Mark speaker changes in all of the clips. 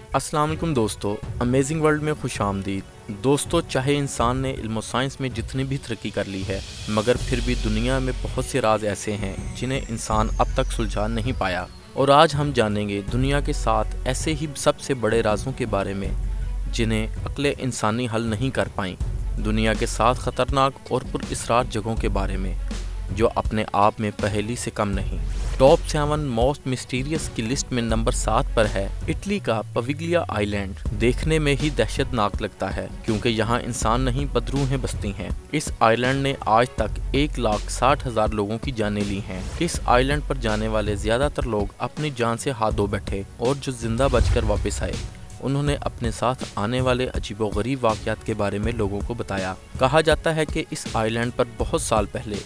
Speaker 1: अस्सलाम वालेकुम दोस्तों, अमेजिंग वर्ल्ड में खुश आमदीद। दोस्तों, चाहे इंसान ने इल्म और साइंस में जितनी भी तरक्की कर ली है, मगर फिर भी दुनिया में बहुत से राज ऐसे हैं जिन्हें इंसान अब तक सुलझा नहीं पाया। और आज हम जानेंगे दुनिया के 7 ऐसे ही सबसे बड़े राजों के बारे में जिन्हें अक्ल इंसानी हल नहीं कर पाई। दुनिया के 7 ख़तरनाक और पुरअसरार जगहों के बारे में जो अपने आप में पहेली से कम नहीं। टॉप 7 मोस्ट मिस्टीरियस की लिस्ट में नंबर 7 पर है इटली का पविग्लिया आइलैंड। देखने में ही दहशतनाक लगता है क्योंकि यहाँ इंसान नहीं बदरूहें बसती हैं। इस आइलैंड ने आज तक 1,60,000 लोगों की जानें ली हैं। इस आइलैंड पर जाने वाले ज्यादातर लोग अपनी जान से हाथ धो बैठे और जो जिंदा बचकर वापस आए उन्होंने अपने साथ आने वाले अजीबोगरीब वाक़यात के बारे में लोगों को बताया। कहा जाता है कि इस आइलैंड पर बहुत साल पहले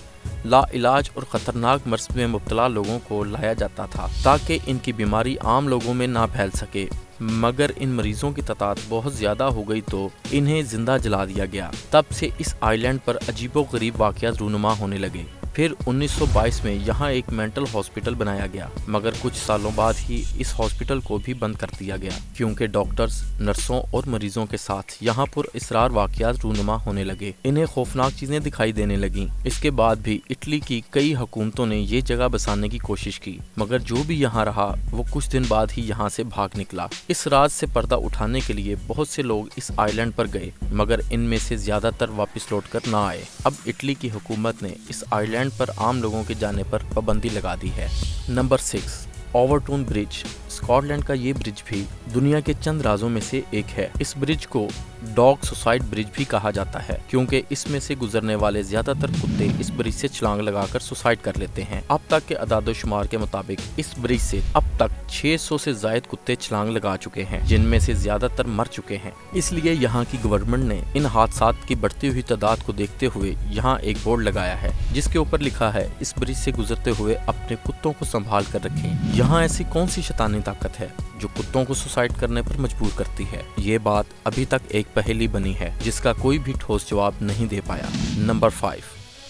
Speaker 1: लाइलाज और ख़तरनाक मर्ज में मुब्तला लोगों को लाया जाता था ताकि इनकी बीमारी आम लोगों में ना फैल सके, मगर इन मरीजों की तादाद बहुत ज़्यादा हो गई तो इन्हें ज़िंदा जला दिया गया। तब से इस आइलैंड पर अजीबोगरीब वाक़यात रूनुमा होने लगे। फिर 1922 में यहाँ एक मेंटल हॉस्पिटल बनाया गया, मगर कुछ सालों बाद ही इस हॉस्पिटल को भी बंद कर दिया गया क्योंकि डॉक्टर्स, नर्सों और मरीजों के साथ यहाँ पर इसरार वाक़यात रूनुमा होने लगे। इन्हें खौफनाक चीज़ें दिखाई देने लगीं। इसके बाद भी इटली की कई हुकूमतों ने ये जगह बसाने की कोशिश की, मगर जो भी यहाँ रहा वो कुछ दिन बाद ही यहाँ से भाग निकला। इस राज से पर्दा उठाने के लिए बहुत से लोग इस आइलैंड पर गए, मगर इनमें से ज़्यादातर वापस लौट कर ना आए। अब इटली की हुकूमत ने इस आइलैंड पर आम लोगों के जाने पर पाबंदी लगा दी है। Number 6, ओवरटून bridge. स्कॉटलैंड का ये ब्रिज भी दुनिया के चंद राजों में से एक है। इस ब्रिज को डॉग सुसाइड ब्रिज भी कहा जाता है क्योंकि इसमें से गुजरने वाले ज्यादातर कुत्ते इस ब्रिज से छलांग लगाकर सुसाइड कर लेते हैं। अब तक के अदाद-ओ-शुमार के मुताबिक इस ब्रिज से अब तक 600 से ज्यादा कुत्ते छलांग लगा चुके हैं, जिनमें से ज्यादातर मर चुके हैं। इसलिए यहाँ की गवर्नमेंट ने इन हादसात की बढ़ती हुई तादाद को देखते हुए यहाँ एक बोर्ड लगाया है जिसके ऊपर लिखा है, इस ब्रिज से गुजरते हुए अपने कुत्तों को संभाल कर रखें। यहाँ ऐसी कौन सी शैतानी ताकत है जो कुत्तों को सुसाइड करने पर मजबूर करती है? ये बात अभी तक एक पहेली बनी है जिसका कोई भी ठोस जवाब नहीं दे पाया। Number 5,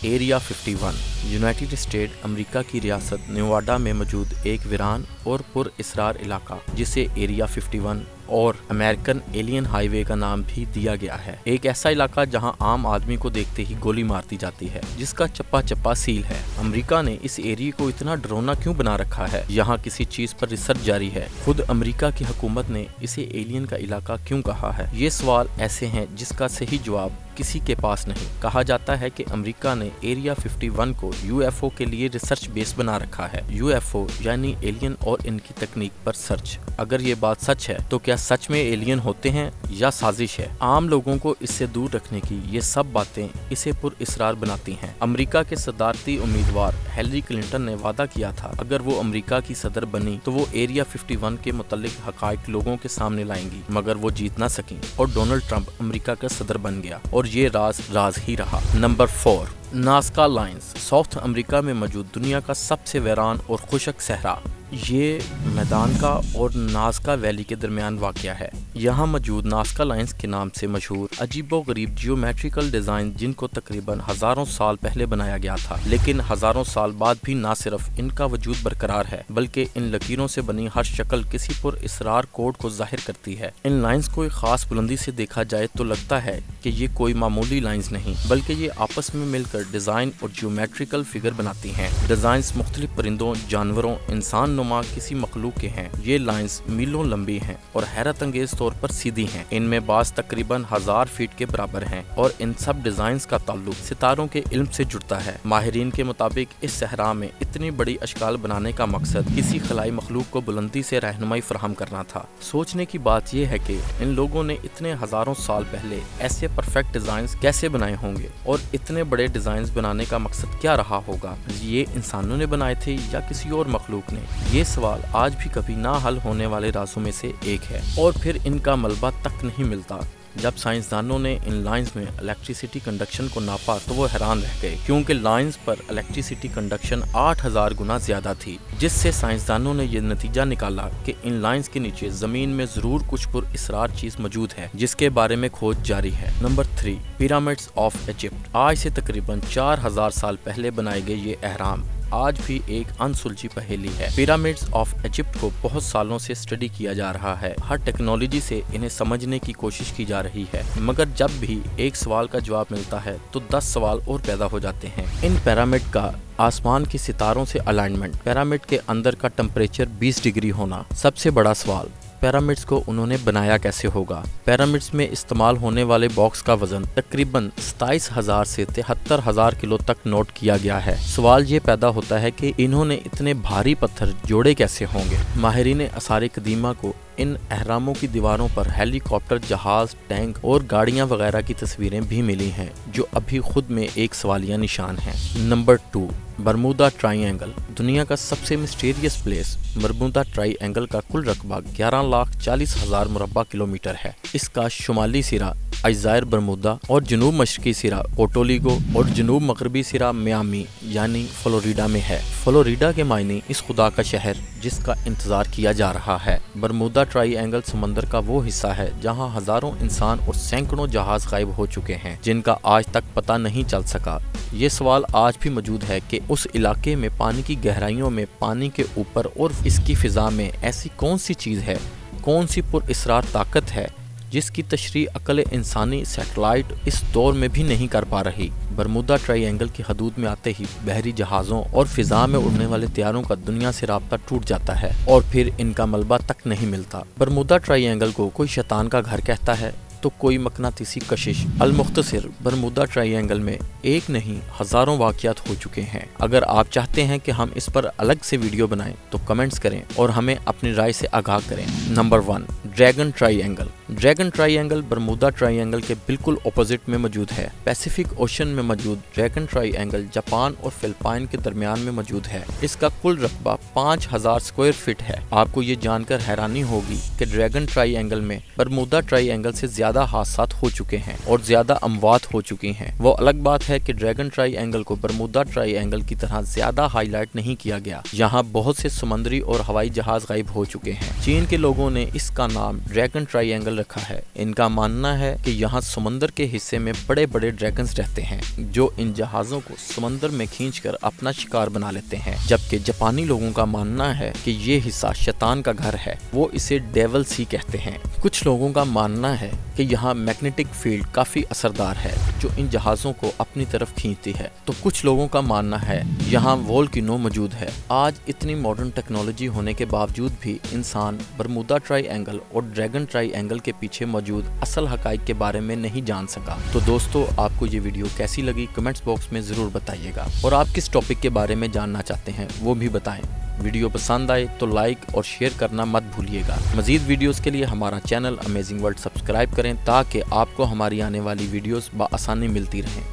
Speaker 1: area 51। United state America की रियासत नेवाडा में मौजूद एक वीरान और पुरअसरार इलाका जिसे एरिया 51 और अमेरिकन एलियन हाईवे का नाम भी दिया गया है। एक ऐसा इलाका जहां आम आदमी को देखते ही गोली मार दी जाती है, जिसका चप्पा चप्पा सील है। अमेरिका ने इस एरिया को इतना डरावना क्यों बना रखा है? यहाँ किसी चीज पर रिसर्च जारी है। खुद अमेरिका की हुकूमत ने इसे एलियन का इलाका क्यों कहा है? ये सवाल ऐसे हैं जिसका सही जवाब किसी के पास नहीं। कहा जाता है कि अमेरिका ने एरिया 51 को यूएफओ के लिए रिसर्च बेस बना रखा है। यूएफओ यानी एलियन और इनकी तकनीक पर सर्च। अगर ये बात सच है तो क्या सच में एलियन होते हैं या साजिश है? आम लोगों को इससे दूर रखने की ये सब बातें इसे पुरअसरार बनाती हैं। अमेरिका के सदारती उम्मीदवार हिलरी क्लिंटन ने वादा किया था अगर वो अमेरिका की सदर बनी तो वो एरिया 51 के मुतल्लिक हकायक लोगों के सामने लाएंगी, मगर वो जीत ना सकी और डोनाल्ड ट्रंप अमेरिका का सदर बन गया और ये राज ही रहा। Number 4, Nazca lines. South America में मौजूद दुनिया का सबसे वीरान और खुशक सहरा ये मैदान का और नाज़का वैली के दरमियान वाक़या है। यहाँ मौजूद नाज़का लाइन्स के नाम से मशहूर अजीबोगरीब जियोमेट्रिकल डिज़ाइन जिनको तकरीबन हज़ारों साल पहले बनाया गया था, लेकिन हज़ारों साल बाद भी ना सिर्फ इनका वजूद बरकरार है बल्कि इन लकीरों से बनी हर शक्ल किसी पुरअसरार कोड को जाहिर करती है। इन लाइन्स को एक खास बुलंदी से देखा जाए तो लगता है कि ये कोई मामूली लाइन्स नहीं बल्कि ये आपस में मिलकर डिज़ाइन और जियोमेट्रिकल फिगर बनाती हैं। डिज़ाइंस मुख्तलिफ परिंदों, जानवरों, इंसान किसी मखलूक के हैं। ये लाइंस मीलों लंबी हैं और हैरत अंगेज तौर पर सीधी हैं। इनमें बाज़ तकरीबन 1000 फीट के बराबर हैं और इन सब डिजाइन्स का ताल्लुक सितारों के इल्म से जुड़ता है। माहिरीन के मुताबिक इस सहरा में इतनी बड़ी अशकाल बनाने का मकसद किसी खलाई मखलूक को बुलंदी से रहनुमाई फराहम करना था। सोचने की बात यह है कि इन लोगों ने इतने हजारों साल पहले ऐसे परफेक्ट डिजाइन्स कैसे बनाए होंगे और इतने बड़े डिजाइन्स बनाने का मकसद क्या रहा होगा? ये इंसानों ने बनाए थे या किसी और मखलूक ने? ये सवाल आज भी कभी ना हल होने वाले राजों में से एक है और फिर इनका मलबा तक नहीं मिलता। जब साइंसदानों ने इन लाइंस में इलेक्ट्रिसिटी कंडक्शन को नापा तो वो हैरान रह गए क्योंकि लाइंस पर इलेक्ट्रिसिटी कंडक्शन 8000 गुना ज्यादा थी, जिससे साइंसदानों ने ये नतीजा निकाला कि इन लाइंस के नीचे जमीन में जरूर कुछ पुरअसरार चीज मौजूद है जिसके बारे में खोज जारी है। Number 3, pyramids of Egypt. आज से तकरीबन 4000 साल पहले बनाए गए ये अहराम आज भी एक अनसुलझी पहेली है। पिरामिड्स ऑफ इजिप्ट को बहुत सालों से स्टडी किया जा रहा है। हर टेक्नोलॉजी से इन्हें समझने की कोशिश की जा रही है, मगर जब भी एक सवाल का जवाब मिलता है तो 10 सवाल और पैदा हो जाते हैं। इन पिरामिड का आसमान के सितारों से अलाइनमेंट, पिरामिड के अंदर का टेम्परेचर 20 डिग्री होना। सबसे बड़ा सवाल, पिरामिड्स को उन्होंने बनाया कैसे होगा। पिरामिड्स में इस्तेमाल होने वाले बॉक्स का वजन तकरीबन 27,000 से 73,000 किलो तक नोट किया गया है। सवाल ये पैदा होता है कि इन्होंने इतने भारी पत्थर जोड़े कैसे होंगे। माहिरीन आसार कदीमा को इन अहरामों की दीवारों पर हेलीकॉप्टर, जहाज, टैंक और गाड़ियां वगैरह की तस्वीरें भी मिली हैं, जो अभी खुद में एक सवालिया निशान है। Number 2, Bermuda triangle. दुनिया का सबसे मिस्टीरियस प्लेस बरमूदा ट्राइएंगल का कुल रकबा 11,40,000 मुरब्बा किलोमीटर है। इसका शुमाली सिरा अजायर बरमूदा और जनूब मशरकी सिरा पोर्टोलिगो और जनूब मगरबी सिरा मियामी यानी फ्लोरिडा में है। फ्लोरिडा के मायने इस खुदा का शहर जिसका इंतजार किया जा रहा है। बरमूदा ट्राइएंगल समंदर का वो हिस्सा है जहां हजारों इंसान और सैकड़ों जहाज गायब हो चुके हैं, जिनका आज तक पता नहीं चल सका। ये सवाल आज भी मौजूद है कि उस इलाके में पानी की गहराइयों में, पानी के ऊपर और इसकी फिजा में ऐसी कौन सी चीज़ है, कौन सी पुरअसरार ताकत है जिसकी तशरीह अक्ल इंसानी सैटेलाइट इस दौर में भी नहीं कर पा रही। बरमूदा ट्राइएंगल की हदूद में आते ही बहरी जहाज़ों और फिजा में उड़ने वाले तैयारों का दुनिया से राब्ता टूट जाता है और फिर इनका मलबा तक नहीं मिलता। बरमूदा ट्राइएंगल को कोई शैतान का घर कहता है तो कोई मकनातीसी कशिश। अल-मुख्तसिर, बरमूदा ट्राइएंगल में एक नहीं हजारों वाक़यात हो चुके हैं। अगर आप चाहते हैं कि हम इस पर अलग से वीडियो बनाएं तो कमेंट्स करें और हमें अपनी राय से आगाह करें। Number 1, dragon triangle. Dragon triangle Bermuda triangle के बिल्कुल अपोजिट में मौजूद है। पैसिफिक ओशन में मौजूद ड्रैगन ट्राइएंगल जापान और फिलिपाइन के दरमियान में मौजूद है। इसका कुल रकबा 5,000 स्क्वायर फीट है। आपको ये जानकर हैरानी होगी कि ड्रैगन ट्राइएंगल में बरमूदा ट्राइएंगल से ज्यादा हादसात हो चुके हैं और ज्यादा अमवात हो चुकी हैं। वो अलग बात है कि ड्रैगन ट्राइएंगल को बरमूदा ट्राइएंगल की तरह ज्यादा हाईलाइट नहीं किया गया। यहाँ बहुत से समुद्री और हवाई जहाज गायब हो चुके हैं। चीन के लोगों ने इसका नाम ड्रैगन ट्राइएंगल रखा है। इनका मानना है कि यहाँ समंदर के हिस्से में बड़े बड़े ड्रैगन्स रहते हैं जो इन जहाजों को समंदर में खींचकर अपना शिकार बना लेते हैं, जबकि जापानी लोगों का मानना है कि ये हिस्सा शैतान का घर है। वो इसे डेविल सी कहते हैं। कुछ लोगों का मानना है कि यहाँ मैग्नेटिक फील्ड काफी असरदार है जो इन जहाजों को अपनी तरफ खींचती है, तो कुछ लोगों का मानना है यहाँ वोल्केनो मौजूद है। आज इतनी मॉडर्न टेक्नोलॉजी होने के बावजूद भी इंसान बरमूदा ट्राइएंगल और ड्रैगन ट्राइएंगल के पीछे मौजूद असल हकाइक के बारे में नहीं जान सका। तो दोस्तों, आपको ये वीडियो कैसी लगी कमेंट्स बॉक्स में जरूर बताइएगा और आप किस टॉपिक के बारे में जानना चाहते हैं वो भी बताएं। वीडियो पसंद आए तो लाइक और शेयर करना मत भूलिएगा। मजीद वीडियोस के लिए हमारा चैनल अमेजिंग वर्ल्ड सब्सक्राइब करें ताकि आपको हमारी आने वाली वीडियोस बआसानी मिलती रहें।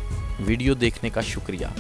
Speaker 1: वीडियो देखने का शुक्रिया।